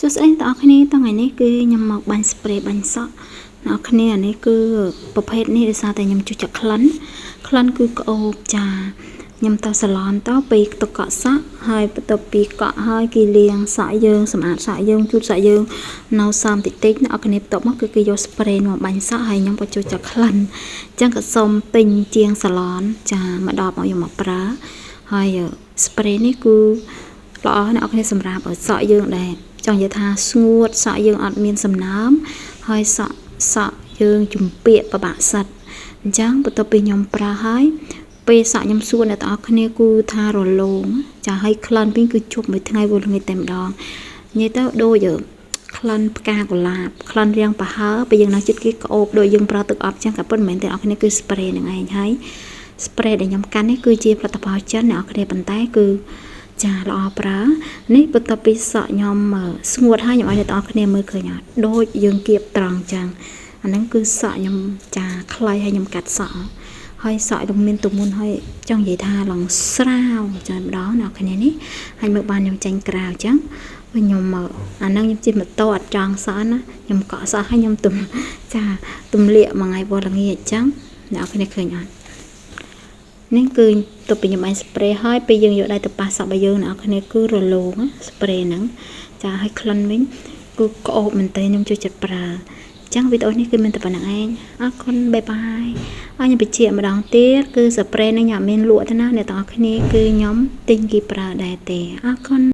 សួស្តីបងប្អូនគ្នាថ្ងៃនេះគឺខ្ញុំមកបាញ់ spray បាញ់សក់អ្នកគ្នានេះគឺប្រភេទនេះដោយសារតែខ្ញុំជួយចាក់ក្លិនគឺក្អូបចាខ្ញុំទៅសាឡនទៅពីទឹកកក់សក់ហើយបន្ទាប់ពីកក់ហើយគេលាងសក់យើងសម្អាតសក់យើងជូតសក់យើងនៅសំតិចតិចអ្នកគ្នាបន្ទាប់មកគឺគេយក spray មកបាញ់សក់ហើយខ្ញុំក៏ជួយចាក់ក្លិនអញ្ចឹងក៏សូមទិញជាងសាឡនចាមកដល់មកយកមកប្រើហើយ spray នេះគឺល្អអ្នកគ្នាសម្រាប់ឲ្យសក់យើងដែរចង់និយាយថាស្ងួតសក់យើងអត់មានសំណើមហើយសក់យើងជំពាក់ប្របាក់សិតអញ្ចឹងបន្ទាប់ពីខ្ញុំប្រើហើយពេលសក់ខ្ញុំសួរអ្នកទាំងអស់គ្នាគឺថារលោងចាឲ្យក្លិនវិញគឺជប់មួយថ្ងៃវល់ថ្ងៃតែម្ដងនិយាយទៅដូចក្លិនផ្កាកុលាបក្លិនរាងប្រហើពេលយើងនៅចិត្តគេក្អូបដូចយើងប្រើទឹកអប់ចឹងក៏ប៉ុន្តែមិនមែនទេអ្នកគ្នាគឺ spray ហ្នឹងឯងហើយ spray ដែលខ្ញុំកាន់នេះគឺជាផលិតផលចិនអ្នកគ្នាប៉ុន្តែគឺចាល្អប្រើនេះបន្ទាប់ពីសក់ខ្ញុំស្ងួតហើយខ្ញុំឲ្យអ្នកទាំងអស់គ្នាមើលឃើញអត់ដូចយើងគៀបត្រង់ចឹងអាហ្នឹងគឺសក់ខ្ញុំចាខ្លីហើយខ្ញុំកាត់សក់ហើយសក់នឹងមានទម្ងន់ហើយចង់និយាយថាឡើងស្រាវចាម្ដងអ្នកគ្នានេះហើយមើលបានខ្ញុំចាញ់ក្រៅចឹងខ្ញុំអាហ្នឹងខ្ញុំជិះម៉ូតូអត់ចង់សក់ណាខ្ញុំកក់សក់ហើយខ្ញុំទម្លាក់មួយថ្ងៃវល់ល្ងាចចឹងអ្នកគ្នាឃើញអត់នេះគឺទៅពីខ្ញុំបាញ់ spray ហើយពេលយើងយកដៃទៅប៉ះសក់របស់យើងអ្នកគ្នាគឺរលោង spray ហ្នឹងចាឲ្យក្លិនវិញគឺក្អូបមែនតើខ្ញុំជួយចិត្តប្រើចឹងវីដេអូនេះគឺមានតែប៉ុណ្្នឹងឯងអរគុណបាយបាយហើយខ្ញុំបញ្ជាក់ម្ដងទៀតគឺ spray នេះខ្ញុំអត់មានលក់ទេណាអ្នកទាំងអស់គ្នាគឺខ្ញុំទិញគេប្រើដែរទេអរគុណ